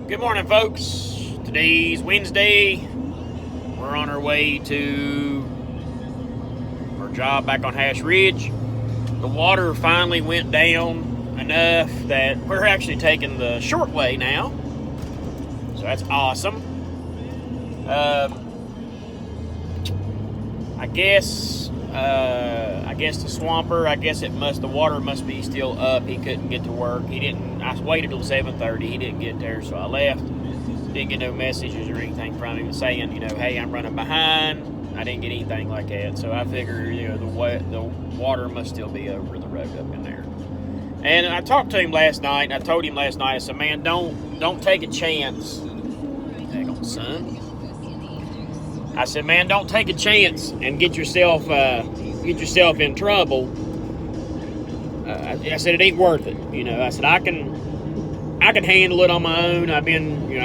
Good morning, folks. Today's Wednesday. We're on our way to our job back on Hash Ridge. The water finally went down enough that we're actually taking the short way now. So that's awesome. I guess the swamper, the water must be still up. He couldn't get to work. I waited till 7:30. He didn't get there, so I left. Didn't get no messages or anything from him saying, hey, I'm running behind. I didn't get anything like that, so I figured, the water must still be over the road up in there. And I talked to him last night, and I told him last night, I said, man, don't take a chance. Hang on, son. I said, man, don't take a chance and get yourself in trouble. I said, it ain't worth it. I said, I can handle it on my own. I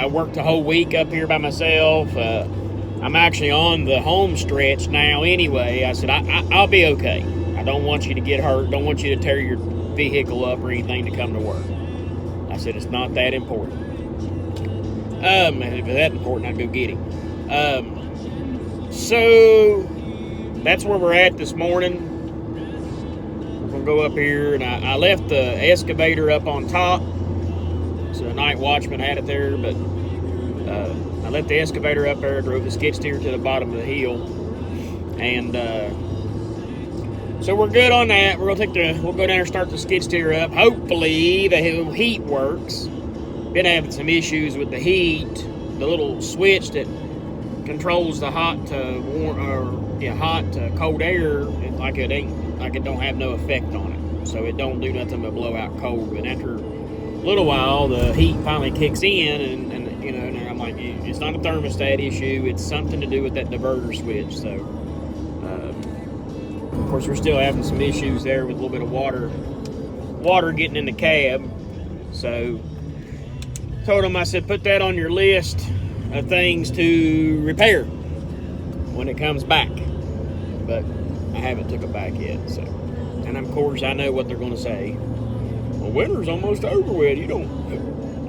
worked the whole week up here by myself. I'm actually on the home stretch now anyway. I said, I'll be okay. I don't want you to get hurt. Don't want you to tear your vehicle up or anything to come to work. I said, it's not that important. If it was that important, I'd go get him. So that's where we're at this morning. We're going to go up here, and I left the excavator up on top. So the night watchman had it there, but I left the excavator up there, drove the skid steer to the bottom of the hill, and so we're good on that. We'll go down there and start the skid steer up. Hopefully the heat works. Been having some issues with the heat. The little switch that controls the hot to cold air, it don't have no effect on it, so it don't do nothing but blow out cold. But after a little while, the heat finally kicks in, and I'm like, it's not a thermostat issue, it's something to do with that diverter switch. So of course we're still having some issues there with a little bit of water getting in the cab. So told him, I said, put that on your list of things to repair when it comes back, but I haven't took it back yet. So, and of course I know what they're going to say. Well, winter's almost over with. You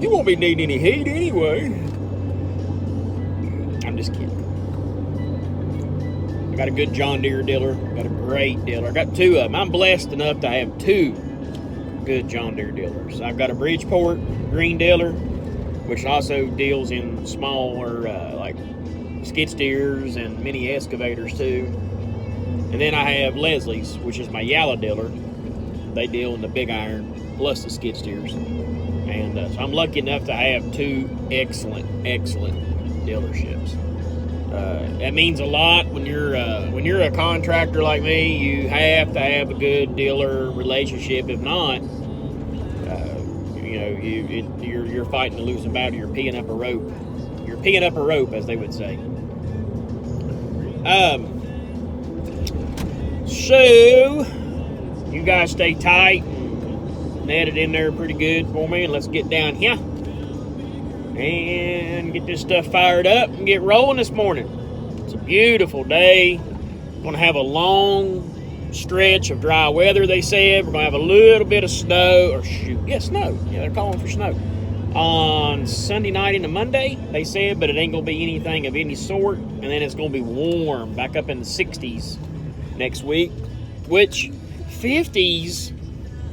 won't be needing any heat anyway. I'm just kidding. I got a good John Deere dealer. Got a great dealer. I got two of them. I'm blessed enough to have two good John Deere dealers. I've got a Bridgeport green dealer, which also deals in smaller, like skid steers and mini excavators too. And then I have Leslie's, which is my yellow dealer. They deal in the big iron plus the skid steers. And so I'm lucky enough to have two excellent dealerships. That means a lot when you're a contractor like me. You have to have a good dealer relationship. If not, you're fighting a losing battle. You're peeing up a rope. You're peeing up a rope, as they would say. So you guys stay tight and net it in there pretty good for me, and let's get down here and get this stuff fired up and get rolling this morning. It's a beautiful day. We're going to have a long stretch of dry weather, they said. We're going to have a little bit of snow, snow. Yeah, they're calling for snow on Sunday night into Monday, they said, but it ain't going to be anything of any sort. And then it's going to be warm, back up in the 60s next week, which 50s,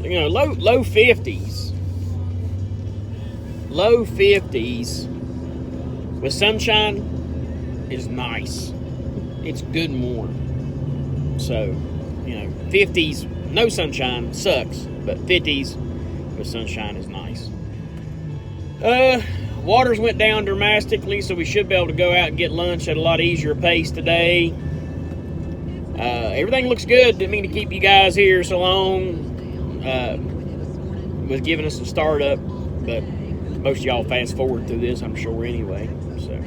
low 50s. Low 50s with sunshine is nice. It's good and warm. So, 50s, no sunshine sucks, but 50s with sunshine is nice. Waters went down dramatically, so we should be able to go out and get lunch at a lot easier pace today. Everything looks good. Didn't mean to keep you guys here so long with giving us a startup, but most of y'all fast forward through this, I'm sure, anyway. So,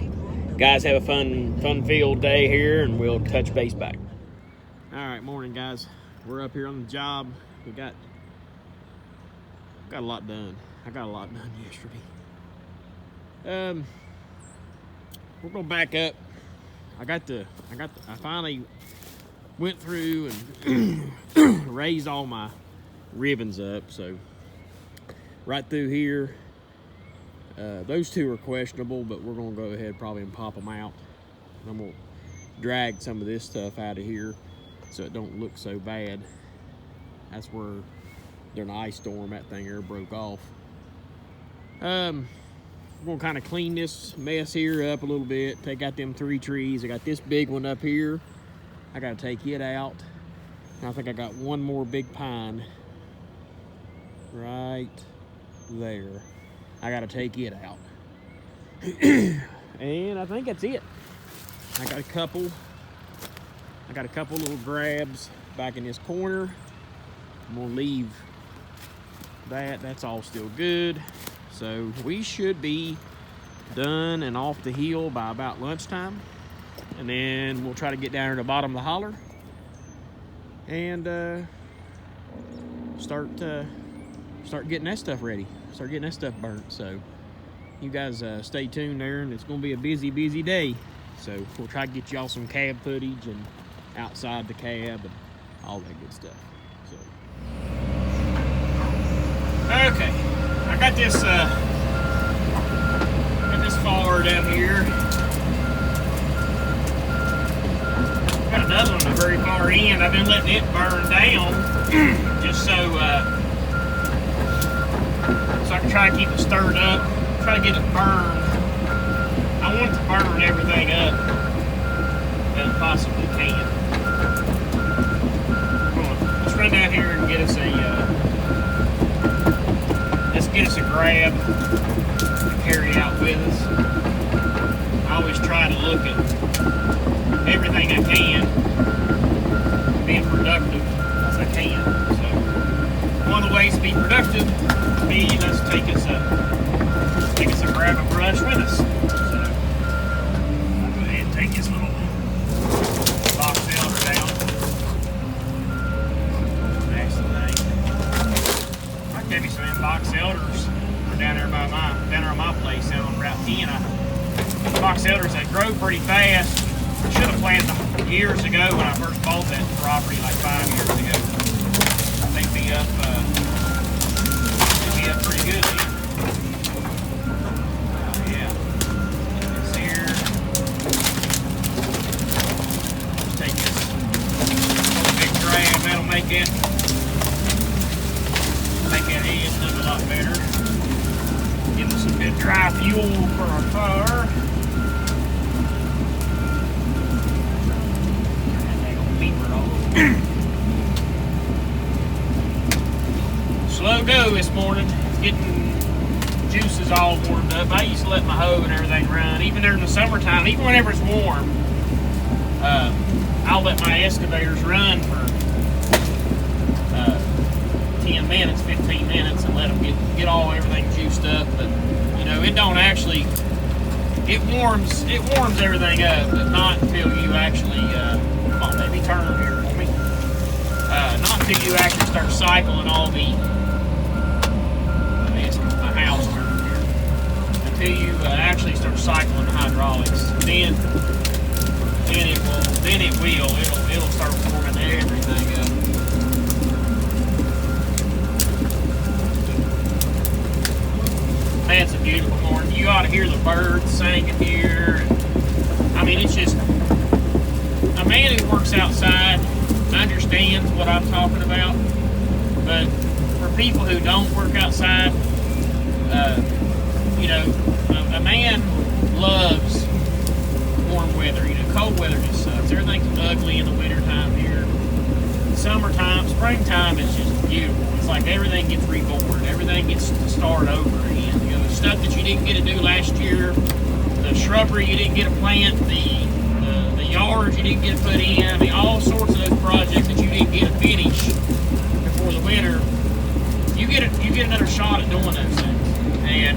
guys, have a fun-filled day here, and we'll touch base back. All right, morning, guys. We're up here on the job. We got a lot done. I got a lot done yesterday. We're gonna back up. I finally went through and raised all my ribbons up. So right through here, Those two are questionable, but we're gonna go ahead probably and pop them out. I'm gonna drag some of this stuff out of here so it don't look so bad. That's where during the ice storm that thing there broke off. We're gonna kind of clean this mess here up a little bit, take out them 3 trees. I got this big one up here. I gotta take it out. And I think I got one more big pine right there. I gotta take it out. And I think that's it. I got a couple little grabs back in this corner. I'm gonna leave that's all still good. So we should be done and off the hill by about lunchtime. And then we'll try to get down to the bottom of the holler and start getting that stuff ready. Start getting that stuff burnt. So you guys stay tuned there, and it's gonna be a busy day. So we'll try to get y'all some cab footage and outside the cab and all that good stuff. So okay, I got this far down here. Got another one at the very far end. I've been letting it burn down just so I can try to keep it stirred up, try to get it burned. I want to burn everything up that I possibly can. Let's run down here and get us a grab to carry out with us. I always try to look at everything I can, being productive as I can. So one of the ways to be productive would be let's take us a grab a brush with us. So I'll go ahead and take this little box elder down. That's the thing. I'll give you some of them box elders down there on my place down on Route 10. Box elders that grow pretty fast. I should have planted them years ago when I first bought that property, like 5 years ago. They'd be up pretty good then. Oh yeah. This here. Let's take this little big grab. That'll make that edge look a lot better. Give us some good dry fuel for our fire. Slow go this morning. Getting juices all warmed up. I used to let my hoe and everything run, even during the summertime, even whenever it's warm. I'll let my excavators run for 10 minutes, 15 minutes, and let them get everything juiced up. But you know, it don't actually. It warms everything up, but not until you actually. Come on, baby, turn them here for me. Not until you actually start cycling all the. My house turn here. Until you actually start cycling the hydraulics, then it'll start warming everything up. Man, it's a beautiful morning. You ought to hear the birds singing here. I mean, it's just a man who works outside understands what I'm talking about, but for people who don't work outside, you know, a man loves warm weather. You know, cold weather just sucks. Everything's ugly in the wintertime here. Summertime, springtime is just beautiful. It's like everything gets reborn. Everything gets to start over again. You know, the stuff that you didn't get to do last year, the shrubbery you didn't get to plant, the yards you didn't get to put in, I mean, all sorts of those projects that you didn't get to finish before the winter, you get another shot at doing those things. And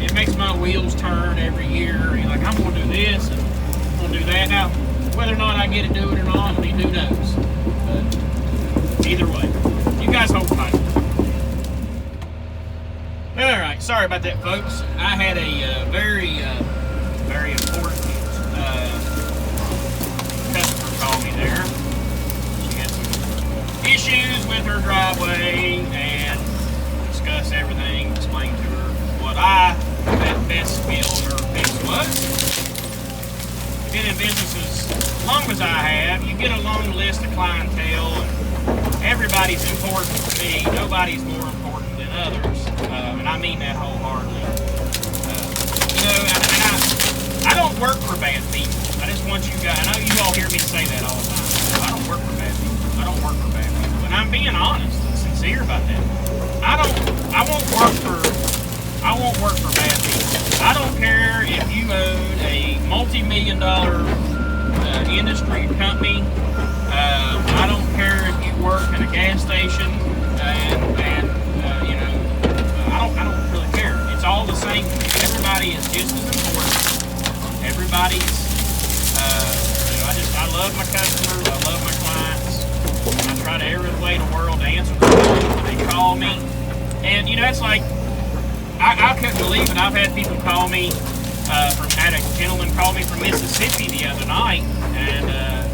it makes my wheels turn every year. You're like, I'm going to do this and I'm going to do that. Now, whether or not I get to do it or not, I mean, who knows? But either way, you guys hold tight. All right, sorry about that, folks. I had a very important customer call me there. She had some issues with her driveway and discuss everything, explain to her what I had this field or this was. Been in business as long as I have. You get a long list of clientele, and everybody's important to me. Nobody's more important than others, and I mean that wholeheartedly. And I don't work for bad people. I just want you guys. I know you all hear me say that all the time. I don't work for bad people. I don't work for bad people, and I'm being honest and sincere about that. I won't work for bad people. I don't care if you own a multi-million-dollar industry company. I don't care if you work at a gas station, and I don't really care. It's all the same. Everybody is just as important. Everybody's. I love my customers. I love my clients. I try to every way in the world to answer the phone when they call me. And it's like I couldn't believe it. I've had people call me. Had a gentleman call me from Mississippi the other night, and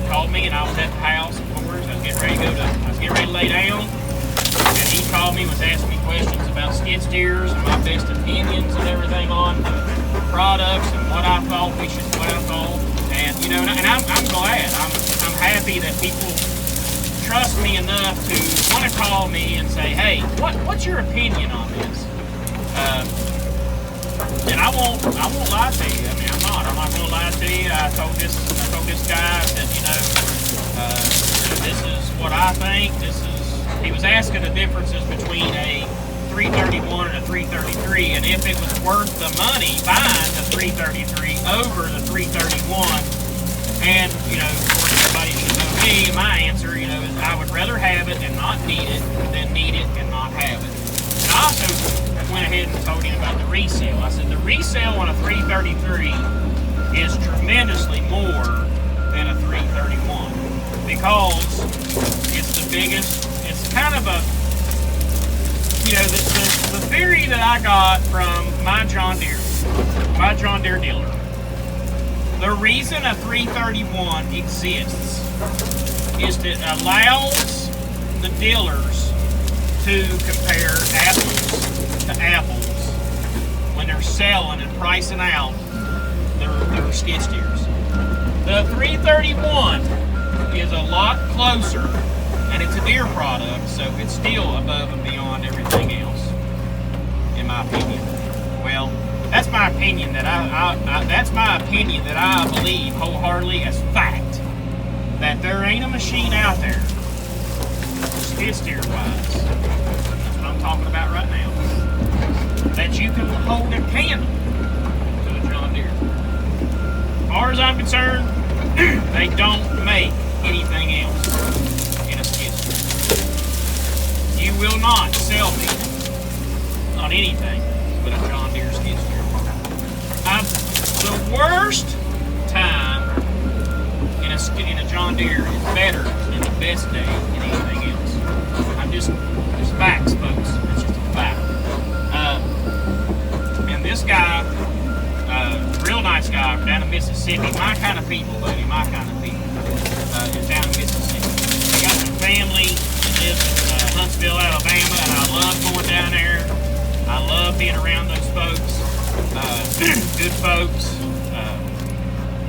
called me, and I was at the house, of course. I was getting ready to lay down, and he called me, was asking me questions about skid steers and my best opinions and everything on the products and what I thought and and I'm glad. I'm happy that people trust me enough to want to call me and say, hey, what's your opinion on this? And I won't lie to you. I mean, I'm not going to lie to you. I told this guy that this is what I think. He was asking the differences between a 331 and a 333, and if it was worth the money buying the 333 over the 331. And of course, everybody should know me. My answer, is I would rather have it and not need it than need it and not have it. And I also went ahead and told him about the resale. I said the resale on a 333 is tremendously more than a 331 because it's the biggest. It's kind of a, the theory that I got from my John Deere dealer. The reason a 331 exists is that it allows the dealers to compare apples to apples when they're selling and pricing out their skid steers. The 331 is a lot closer, and it's a Deere product, so it's still above and beyond everything else, in my opinion. Well, that's my opinion that I believe wholeheartedly as fact that there ain't a machine out there skid steer wise. That's what I'm talking about right now. That you can hold a candle to a John Deere. As far as I'm concerned, they don't make anything else in a skid steer. You will not sell me on anything but a John Deere skid steer. The worst time in a John Deere is better than the best day in anything else. I'm just facts, folks. It's just a fact. And this guy, real nice guy down in Mississippi, my kind of people, buddy, my kind of people, is down in Mississippi. They got some family that lives in Huntsville, Alabama, and I love going down there. I love being around those folks, good folks.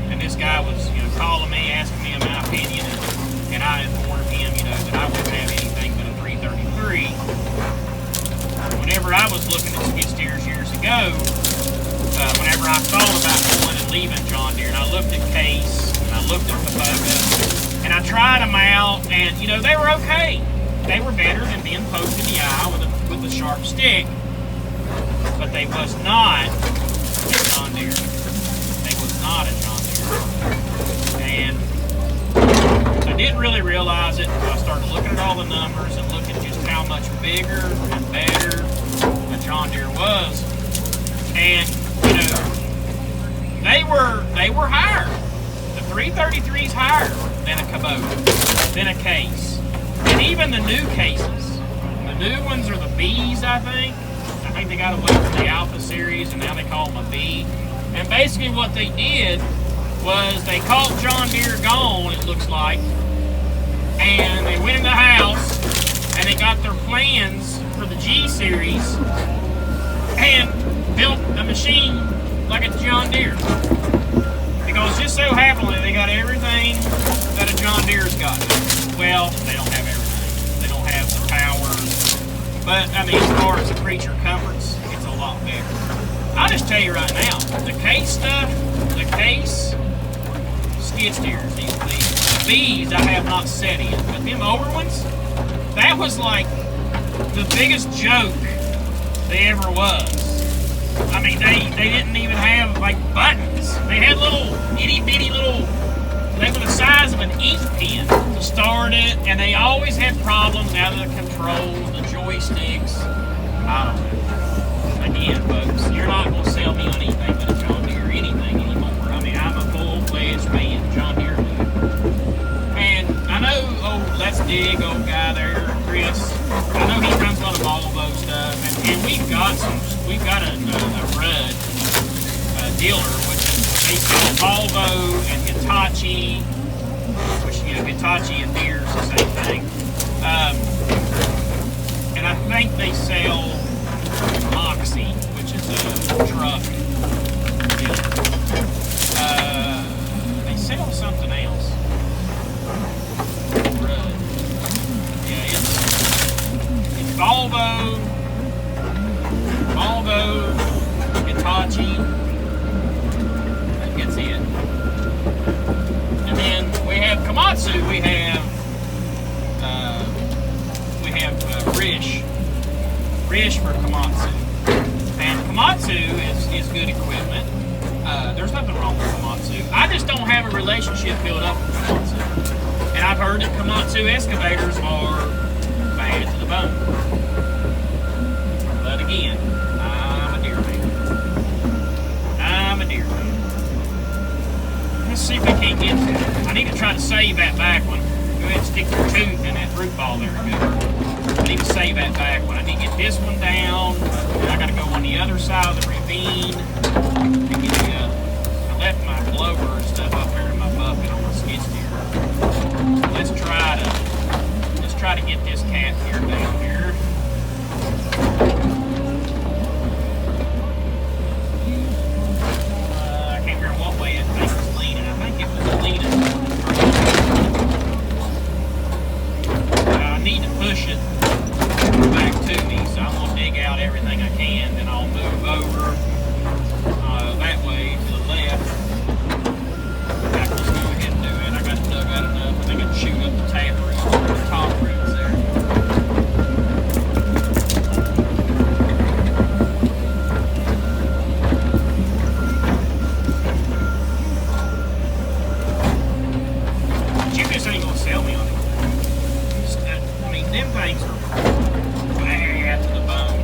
And this guy was, calling me, asking me my opinion, and I informed him, that I wouldn't have anything but a 333. Whenever I was looking at skid steers years ago, whenever I thought about going and leaving John Deere, and I looked at Case, and I looked at Kubota, and I tried them out, and they were okay. They were better than being poked in the eye with a sharp stick, but they was not a John Deere. They was not a John Deere. And I didn't really realize it until I started looking at all the numbers and looking just how much bigger and better a John Deere was. And they were higher. The 333's higher than a Kubota, than a Case, and even the new Cases. The new ones are the Bs, I think. I think they got away from the Alpha series, and now they call them a B. And basically, what they did was they caught John Deere gone, it looks like, and they went in the house and they got their plans for the G series and built a machine like a John Deere. Because just so happily they got everything that a John Deere's got. Well, they don't have everything. They don't have the power. But I mean, as far as the creature comforts, it's a lot better. I'll just tell you right now, the case stuff, the case skid steers, the B's I have not set in, but them older ones, that was like the biggest joke they ever was. I mean, they didn't even have like buttons. They had little itty bitty little, they were the size of an ink pen to start it, and they always had problems out of the controls, the joysticks. I don't know. Again, folks, you're not going to sell me on anything but a John Deere, anything anymore. I mean, I'm a full-fledged fan, John Deere fan. And I know, let's dig, old guy there, Chris. I know he runs a lot of Volvo stuff, and we've got a Rudd dealer, which they sell Volvo and Hitachi, which, you know, Hitachi and Deere's the same thing. And I think they sell Moxie, which is a truck dealer. They sell something else. Rudd. Yeah, it's Volvo, Hitachi. I think that's it. And then we have Komatsu. We have Rish for Komatsu. And Komatsu is good equipment. There's nothing wrong with Komatsu. I just don't have a relationship built up with Komatsu. And I've heard that Komatsu excavators are bad to the bone. But again, I'm a Deere man. Let's see if I can't get to it. I need to try to save that back one. Go ahead and stick your tooth in that root ball there. Good. I need to save that back one. I need to get this one down. And I got to go on the other side of the ravine. I left my blower and stuff up there in my bucket on my skid steer. So let's try to get this cat here down here. I can't remember what way that thing was leaning. I think it was leaning. I need to push it back to me, so I'm going to dig out everything I can, then I'll move over that way to the left. Let's go ahead and do it. I got dug out enough. I think I can shoot up the tap roots, the top roots there. But you just ain't going to sell me on it. I mean, them things are bad to the bone.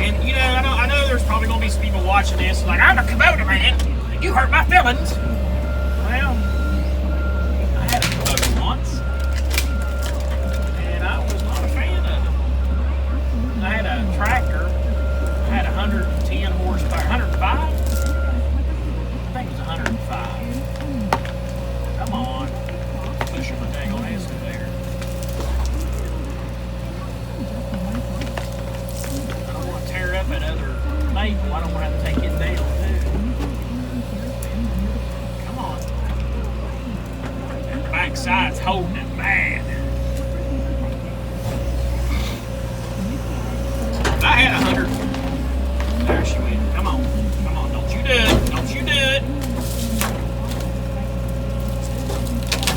And, you know, I know there's probably going to be some people watching this like, I'm a Kubota man. You hurt my feelings. Well, I had a Kubota once. And I was not a fan of it. I had a tractor. I had 110 horsepower. 105? I think it was 105. Come on. Pushing my dang on excavator. I don't want to tear up that other maple. I don't want to have to take it down, too. Come on. That back side's holding it bad. I had 100. There she went. Come on. Come on. Don't you do it. Don't you do it.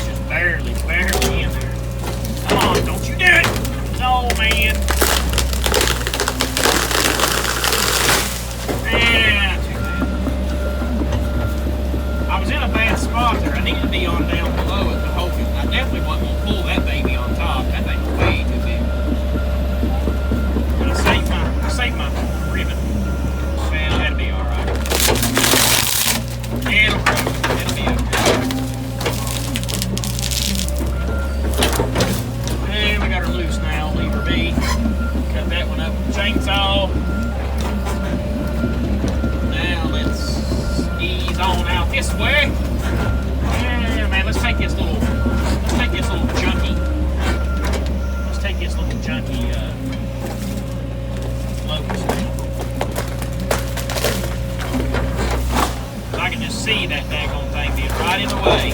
Just barely in there. Come on. Don't you do it. No, man. Yeah, too bad. I was in a bad spot there. I needed to be on down below it to hold it. I definitely wasn't going to pull that baby on top. That thing's way too big. But I saved my ribbon. Man, that'll be alright. It'll grow. It'll be okay. And we got her loose now. Leave her be. Cut that one up with the chainsaw. Now let's ease on out this way. Yeah, man, let's take this little junky. Let's take this little junky locust now. see that daggone thing being right in the way.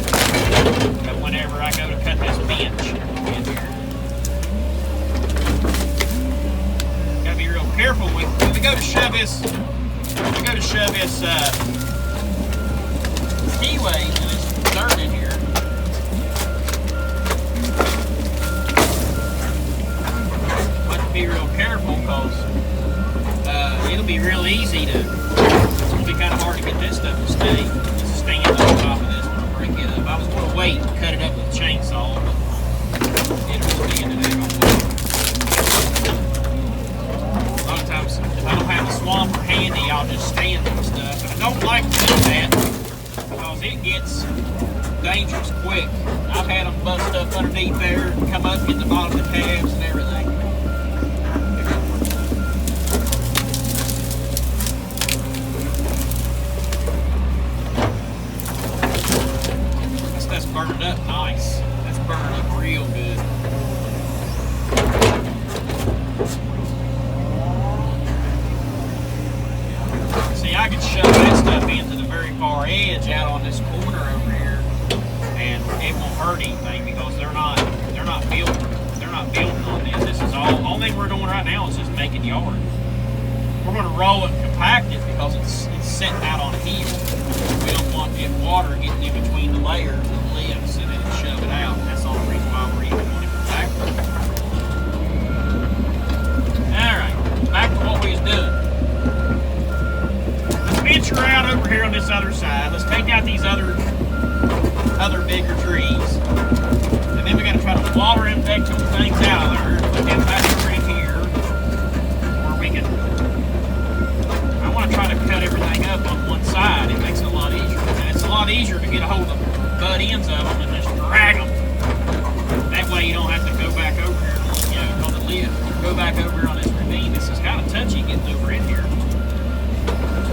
But whenever I go to cut this bench in here, gotta be real careful when we go to shove this. Keyway and this dirt in here. Have to be real careful because it'll be real easy to. It's gonna be kind of hard to get this stuff to stay. Just stand on top of this when I break it up. I was gonna wait and cut it up with a chainsaw, but it'll stand in there. A lot of times, if I don't have the swamper handy, I'll just stand on stuff. And I don't like to do that because it gets dangerous quick. I've had them bust up underneath there and come up, hit the bottom of the tabs and everything. That's burning up nice. That's burning up real good. See, I could shove that stuff into the very far edge out on this corner over here, and it won't hurt anything because they're not building on this. This is all thing we're doing right now is just making yard. We're going to roll it and compact it because it's sitting out on a hill. We don't want water getting in between the layers and lifts and then shove it out. That's the only reason why we're even going to compact it. Alright, back to what we was doing. Let's venture out over here on this other side. Let's take out these other bigger trees. And then we got to try to water and take some things out of there. Put them back over in here. Where we can... I want to try to cut everything up on one side. It makes it a lot easier. And it's a lot easier to get a hold of the butt ends of them and just drag them. That way you don't have to go back over here and, on the lid. Go back over here on this ravine. This is kind of touchy getting over in here.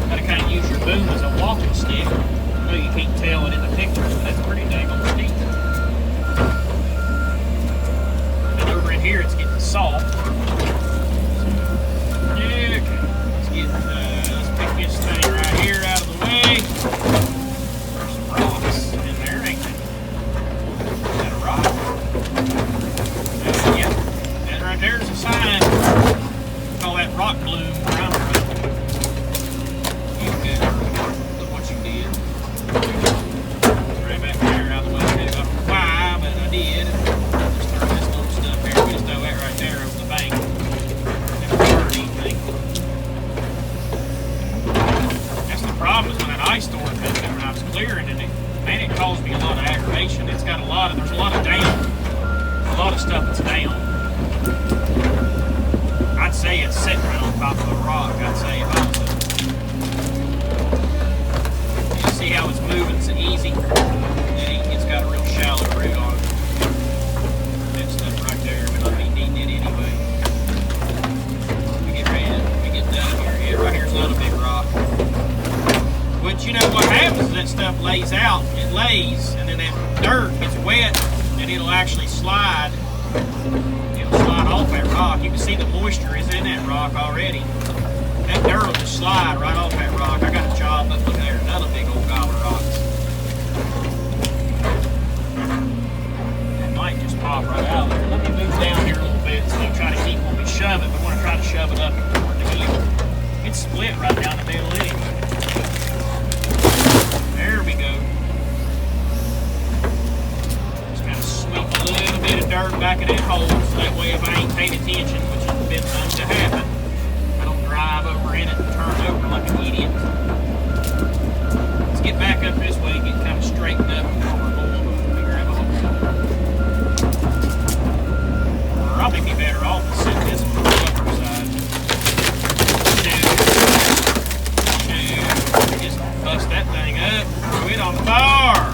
Got to kind of use your boom as a walking stick. I know you can't tell it in the pictures, but that's pretty dang old steep. And over in here it's getting soft. Yeah, okay. Let's pick this thing right here out of the way. There's some rocks in there, ain't there? Is that a rock? Yeah. And right there's a sign. Call that rock bloom where I'm from. You good. Look what you did. Right back there out of the way. I don't know why, but I did. Just throw this little stuff here. We just throw that right there over the bank. Never hurt anything. That's the problem is when that ice storm comes in when I was clearing it, man, it caused me a lot of aggravation. It's got there's a lot of down. A lot of stuff that's down. I'd say it's sitting right on top of the rock. I'd say if I was you see how it's moving so easy? It's got a real shallow root on it. That stuff right there would not be needing it anyway. We get done here. Yeah, right here's another big rock. Which, you know, what happens is that stuff lays out. It lays, and then that dirt gets wet, and it'll actually slide. It'll slide off that rock. You can see the moisture is in that rock already. That dirt will just slide right off that rock. I got a job up there, another big old gobbler of rocks. It might just pop right out there. Let me move down here a little bit so try to keep when we shove it. We want to try to shove it up toward the heel. It's split right down the middle anyway. There we go. Just kind of sweep a little bit of dirt back in that hole so that way if I ain't paying attention, which has been known to happen, I don't drive over in it and turn over like an idiot. Let's get back up this way and get kind of straightened up before we're going before we grab a hold of it. Or I'll be better off to set this on the upper side. Just bust that thing up, throw it on the bar.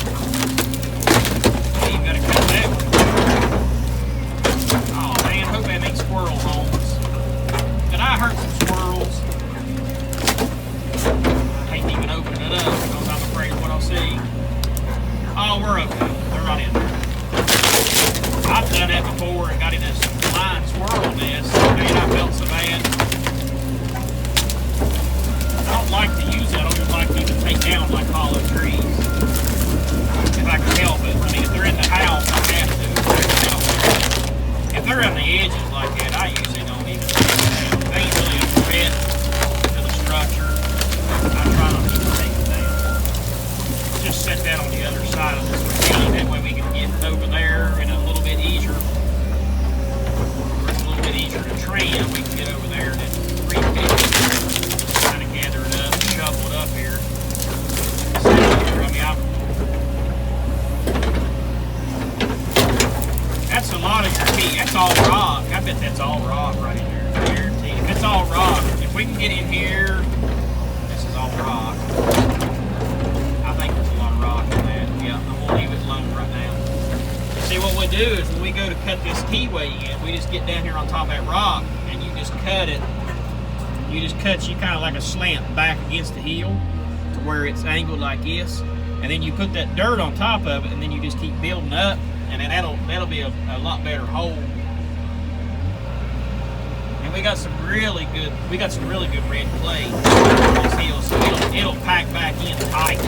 Hey, you gotta cut that one. Oh man, hope that ain't squirrel homes. Did I hurt some squirrels? I hate even opening it up because I'm afraid of what I'll see. Oh, we're okay. They're right in there. I've done that before and got in this flying squirrel nest. Man, I felt so bad. I don't like to use it. I don't even like to even take down like hollow trees. bet that's all rock right in there. Guaranteed. If it's all rock, if we can get in here, this is all rock. I think there's a lot of rock in that. Yeah, I'm gonna leave it alone right now. See, what we do is when we go to cut this keyway in, we just get down here on top of that rock and you just cut it. You just cut you kind of like a slant back against the heel to where it's angled like this, and then you put that dirt on top of it, and then you just keep building up, and then that'll be a lot better hole. And we got some really good red clay on this heel, so it'll pack back in tight.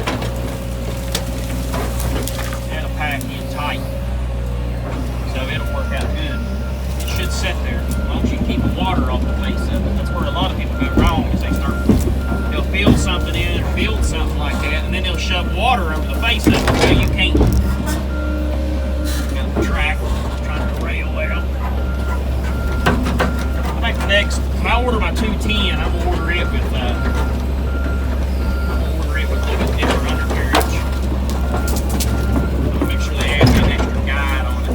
It'll pack in tight, so it'll work out good. It should sit there as long as you keep the water off the face of it. That's where a lot of people go wrong, is they'll build something in or build something like that, and then they'll shove water over the face of it, so you can't. Got the track trying to rail out. I think the next, when I order my 210, I'm gonna order it with a little bit different undercarriage. I'm gonna make sure they add an extra guide on it.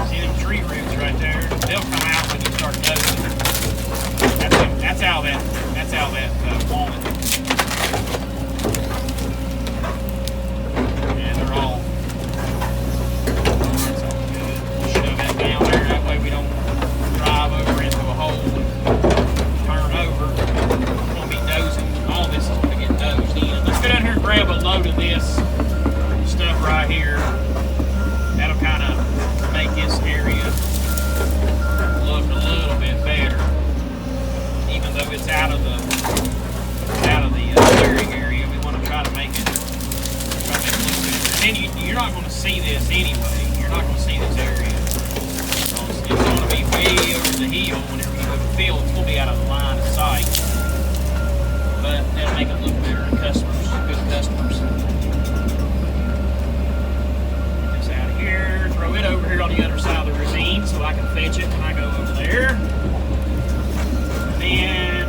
See them tree roots right there? They'll come out when you start noticing. That's how that walnut. And they're all. That's all good. We'll shove that down there. That way we don't drive over into a hole and turn over. We're gonna be dozing. All this is gonna get dozed in. Let's go down here and grab a load of this stuff right here. That'll kind of make this area look a little bit better, even though it's out of the clearing area. We want to try to make it look good. And you're not going to see this anyway. You're not going to see this area. It's going to be way over the hill whenever you go to the field. It's going to be out of the line of sight, but that'll make it look better to customers, good customers. Here, throw it over here on the other side of the ravine so I can fetch it when I go over there. And then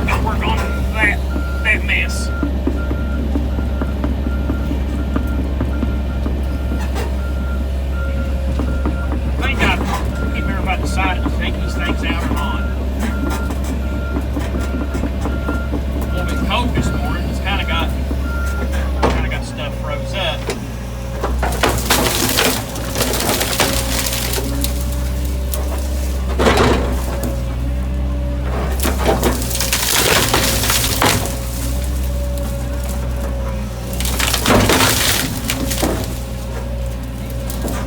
gotta work on that mess. I think I can't remember if I decided to take these things out or not. Cold this morning. It's kind of got stuff froze up.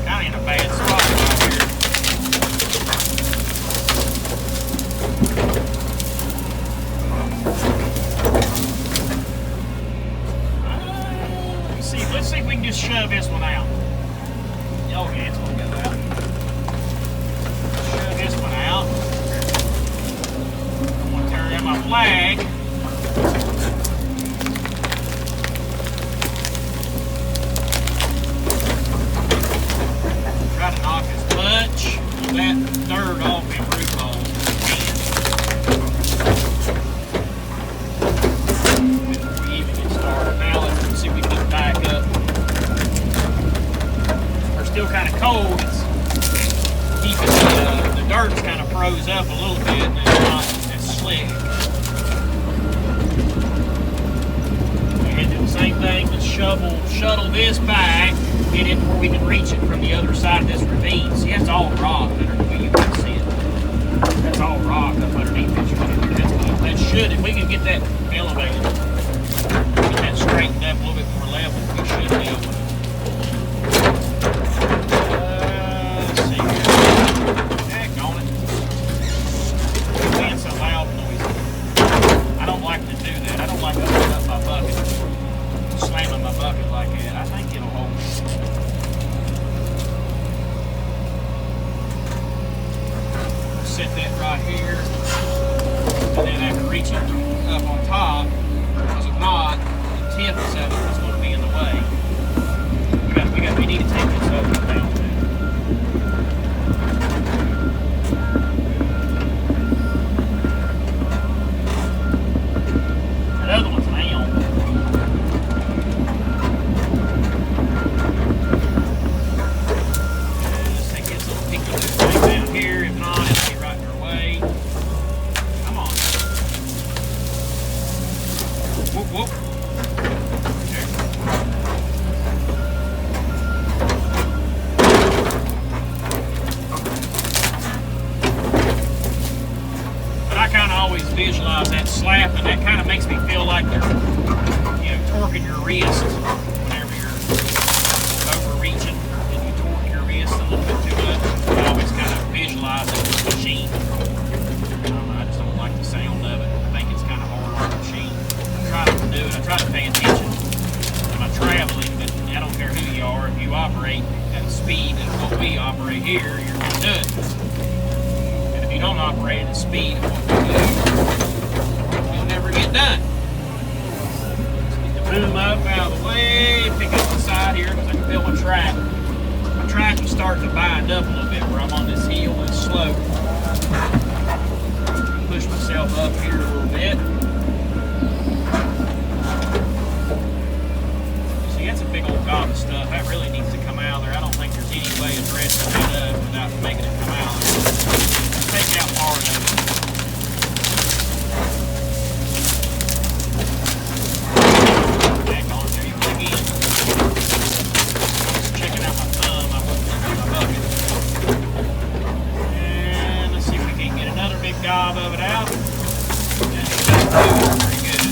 Kind of in a bad spot right here. Let's see if we can just shove this one out. Oh yeah, it's gonna go out. Shove this one out. I'm gonna turn down my flag. Try to knock as much of that dirt off in root balls as we can. Before we even get started. Now let's see if we can back up. Still kind of cold. It's keeping the dirt's kind of froze up a little bit, and it's not as slick. And do the same thing. Let's shuttle this back, get it where we can reach it from the other side of this ravine. See, that's all rock underneath. You can see it. That's all rock up underneath this ravine. That should, if we can get that elevated, get that straightened up a little bit more level, we should be able to. I don't like to do that. I don't like opening up my bucket, slamming my bucket like that. I think it'll hold. Set that right here, and then I can reach it up on top, because if not, the tip of it is going to be in the way. slapping, that kind of makes me feel like they're, torquing your wrist whenever you're overreaching and you torque your wrist a little bit too much. I always kind of visualize it with the machine. I don't know, I just don't like the sound of it. I think it's kind of hard on the machine. I try to do it. I try to pay attention to my traveling, but I don't care who you are. If you operate at the speed of what we operate here, you're going to do it. And if you don't operate at the speed of what we do, you'll never get done. Boom up out of the way, pick up the side here because I can feel my track. My track is starting to bind up a little bit where I'm on this hill and slope. Push myself up here a little bit. See, that's a big old gob of stuff. That really needs to come out of there. I don't think there's any way of dressing that up without making it come out. Take out part of it. Gob of it out. And it does pretty good.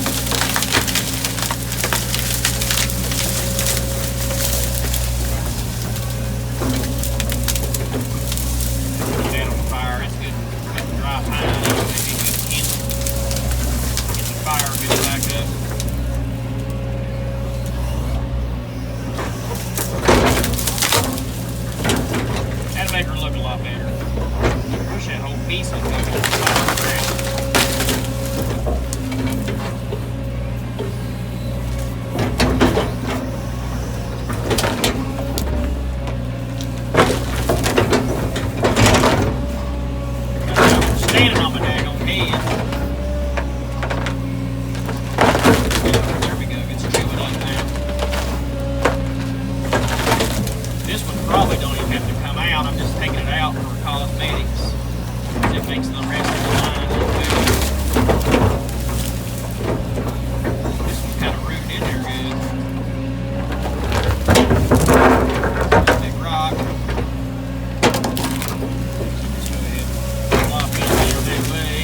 Put that on the fire. It's good. Got the dry pine. Maybe we can get the fire good back up. That'll make her look a lot better. I wish that whole piece would go on the side of the ground. I'm standing on my daggone head. There we go, it's chewing up now. This one probably don't even have to come out. I'm just taking it out for cosmetics. It makes the rest of the line look good. This one's kind of rooted in there good. Big rock. Just go ahead and flop it there that way.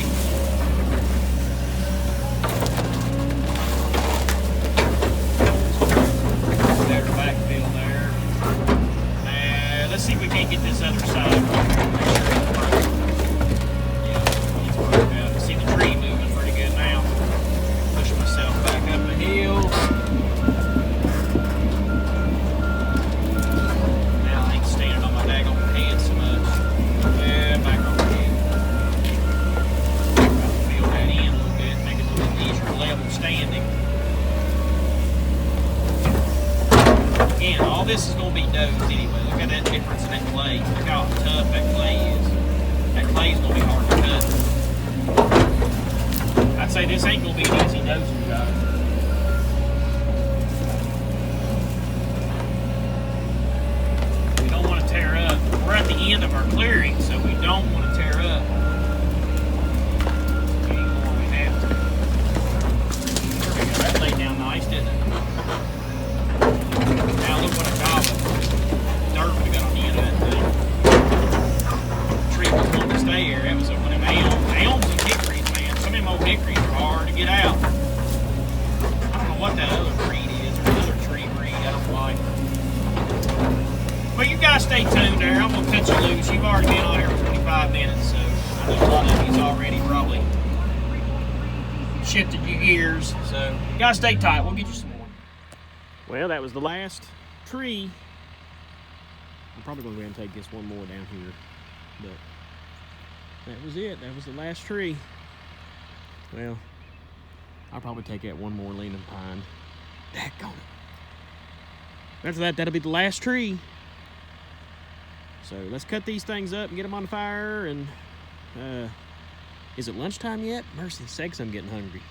Better backfill there. Let's see if we can't get this other side. See the tree moving pretty good now. Push myself back up the hill. Now I ain't standing on my daggone head so much. Yeah, back on the head. Feel that in a little bit, make it a little easier level standing. Again, all this is going to be dozed anyway. Look at that difference in that clay. Look how tough that clay is. That clay is going to be hard to cut. I'd say this ain't gonna be an easy dosing job. We don't want to tear up. We're at the end of our clearing, so we don't want to tear up any more we have to. There we go. That laid down nice, didn't it? Now look what a gob of dirt we got on the end of that thing. The tree was wanting to stay here. That was one of them elms and hickories. Some of them old hickories are hard to get out. I don't know what that other breed is, or another tree breed I don't like. But you guys stay tuned there. I'm going to cut you loose. You've already been on here for 25 minutes, so I know a lot of you's already probably shifted your gears. So you guys stay tight. We'll get you some more. Well, that was the last tree. I'm probably going to go ahead and take this one more down here. But that was it. That was the last tree. Well, I'll probably take that one more leaning pine. Daggone it. After that, that'll be the last tree. So let's cut these things up and get them on the fire. And is it lunchtime yet? Mercy sakes, I'm getting hungry.